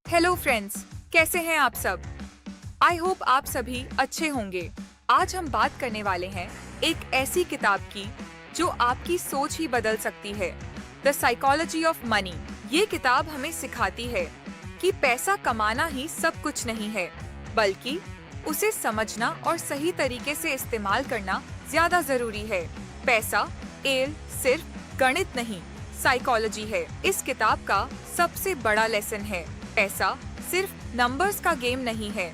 Hello friends, कैसे हैं आप सब? आई होप आप सभी अच्छे होंगे। आज हम बात करने वाले हैं एक ऐसी किताब की जो आपकी सोच ही बदल सकती है, द साइकोलॉजी ऑफ मनी। ये किताब हमें सिखाती है कि पैसा कमाना ही सब कुछ नहीं है, बल्कि उसे समझना और सही तरीके से इस्तेमाल करना ज्यादा जरूरी है। पैसा सिर्फ गणित नहीं, साइकोलॉजी है। इस किताब का सबसे बड़ा लेसन है, पैसा सिर्फ नंबर्स का गेम नहीं है,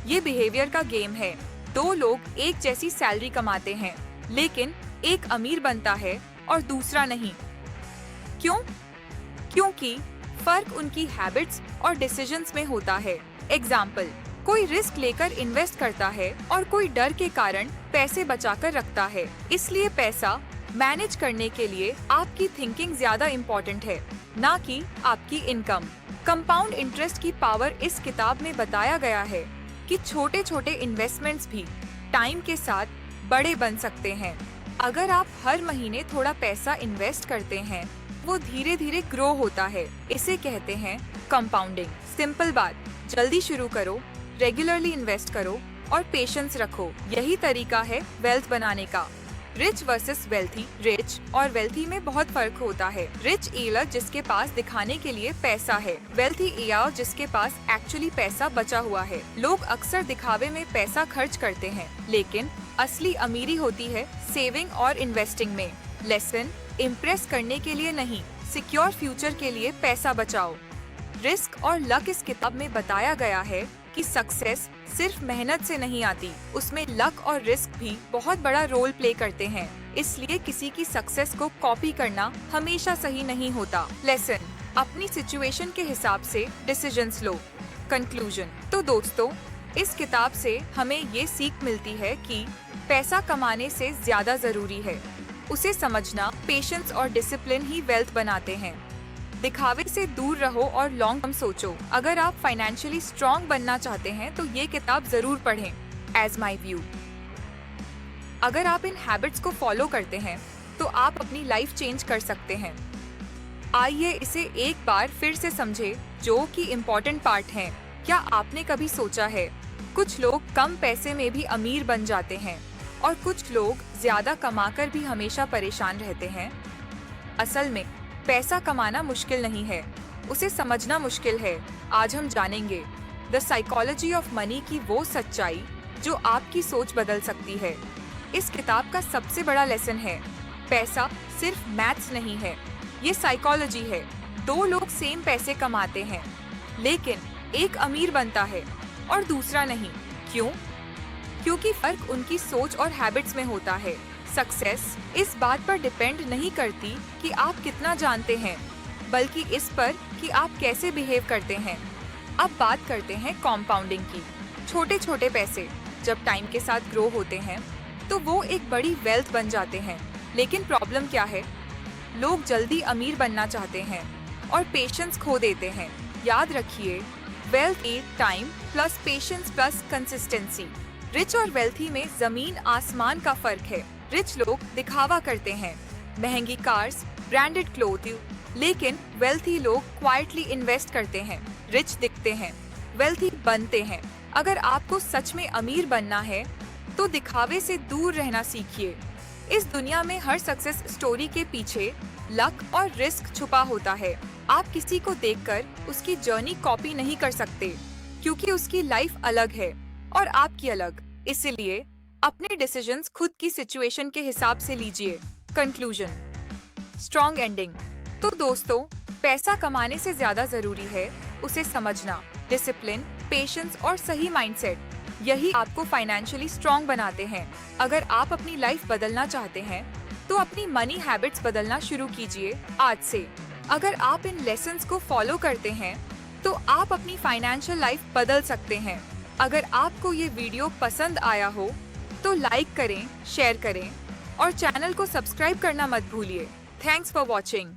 ये बिहेवियर का गेम है। दो लोग एक जैसी सैलरी कमाते हैं, लेकिन एक अमीर बनता है और दूसरा नहीं। क्यों? क्योंकि फर्क उनकी हैबिट्स और डिसीजंस में होता है। एग्जाम्पल, कोई रिस्क लेकर इन्वेस्ट करता है और कोई डर के कारण पैसे बचाकर रखता है। इसलिए पैसा मैनेज करने के लिए आपकी थिंकिंग ज्यादा इम्पोर्टेंट है, ना कि आपकी इनकम। कंपाउंड इंटरेस्ट की पावर इस किताब में बताया गया है कि छोटे छोटे इन्वेस्टमेंट्स भी टाइम के साथ बड़े बन सकते हैं। अगर आप हर महीने थोड़ा पैसा इन्वेस्ट करते हैं, वो धीरे धीरे ग्रो होता है। इसे कहते हैं कंपाउंडिंग। सिंपल बात, जल्दी शुरू करो, रेगुलरली इन्वेस्ट करो और पेशेंस रखो। यही तरीका है वेल्थ बनाने का। Rich versus wealthy. रिच और वेल्थी में बहुत फर्क होता है। रिच ईयर जिसके पास दिखाने के लिए पैसा है, वेल्थी ईयर जिसके पास एक्चुअली पैसा बचा हुआ है। लोग अक्सर दिखावे में पैसा खर्च करते हैं, लेकिन असली अमीरी होती है सेविंग और इन्वेस्टिंग में। लेसन, इम्प्रेस करने के लिए नहीं, सिक्योर फ्यूचर के लिए पैसा बचाओ। रिस्क और लक। इस किताब में बताया गया है कि सक्सेस सिर्फ मेहनत से नहीं आती, उसमें लक और रिस्क भी बहुत बड़ा रोल प्ले करते हैं। इसलिए किसी की सक्सेस को कॉपी करना हमेशा सही नहीं होता। लेसन, अपनी सिचुएशन के हिसाब से डिसीजंस लो। कंक्लूजन, तो दोस्तों, इस किताब से हमें ये सीख मिलती है कि पैसा कमाने से ज्यादा जरूरी है उसे समझना। पेशेंस और डिसिप्लिन ही वेल्थ बनाते हैं। दिखावे से दूर रहो और लॉन्ग टर्म सोचो। अगर आप फाइनेंशियली स्ट्रॉन्ग बनना चाहते हैं तो ये किताब जरूर पढ़ें। एज माई व्यू, अगर आप इन हैबिट्स को फॉलो करते हैं तो आप अपनी लाइफ चेंज कर सकते हैं। आइए इसे एक बार फिर से समझे, जो कि इम्पोर्टेंट पार्ट है। क्या आपने कभी सोचा है, कुछ लोग कम पैसे में भी अमीर बन जाते हैं और कुछ लोग ज्यादा कमाकर भी हमेशा परेशान रहते हैं? असल में पैसा कमाना मुश्किल नहीं है, उसे समझना मुश्किल है। आज हम जानेंगे द साइकोलॉजी ऑफ मनी की वो सच्चाई जो आपकी सोच बदल सकती है। इस किताब का सबसे बड़ा लेसन है, पैसा सिर्फ मैथ्स नहीं है, ये साइकोलॉजी है। दो लोग सेम पैसे कमाते हैं, लेकिन एक अमीर बनता है और दूसरा नहीं। क्यों? क्योंकि फर्क उनकी सोच और हैबिट्स में होता है। सक्सेस इस बात पर डिपेंड नहीं करती कि आप कितना जानते हैं, बल्कि इस पर कि आप कैसे बिहेव करते हैं। अब बात करते हैं कॉम्पाउंडिंग की। छोटे छोटे पैसे जब टाइम के साथ ग्रो होते हैं तो वो एक बड़ी वेल्थ बन जाते हैं। लेकिन प्रॉब्लम क्या है? लोग जल्दी अमीर बनना चाहते हैं और पेशेंस खो देते हैं। याद रखिए, wealth is time plus patience plus consistency. Rich और वेल्थी में जमीन आसमान का फर्क है। रिच लोग दिखावा करते हैं, महंगी कार्स, ब्रांडेड क्लोथिंग, लेकिन वेल्थी लोग क्वाइटली इन्वेस्ट करते हैं। रिच दिखते हैं, वेल्थी बनते हैं। अगर आपको सच में अमीर बनना है तो दिखावे से दूर रहना सीखिए। इस दुनिया में हर सक्सेस स्टोरी के पीछे लक और रिस्क छुपा होता है। आप किसी को देखकर उसकी जर्नी कॉपी नहीं कर सकते, क्योंकि उसकी लाइफ अलग है और आपकी अलग। इसलिए अपने डिसीजंस खुद की सिचुएशन के हिसाब से लीजिए। Conclusion, strong ending. तो दोस्तों, पैसा कमाने से ज्यादा जरूरी है उसे समझना। डिसिप्लिन, पेशेंस और सही माइंडसेट, यही आपको फाइनेंशियली स्ट्रॉन्ग बनाते हैं। अगर आप अपनी लाइफ बदलना चाहते हैं तो अपनी मनी हैबिट्स बदलना शुरू कीजिए आज से। अगर आप इन लेसन्स को फॉलो करते हैं तो आप अपनी फाइनेंशियल लाइफ बदल सकते हैं। अगर आपको ये वीडियो पसंद आया हो तो लाइक करें, शेयर करें और चैनल को सब्सक्राइब करना मत भूलिए। Thanks for watching.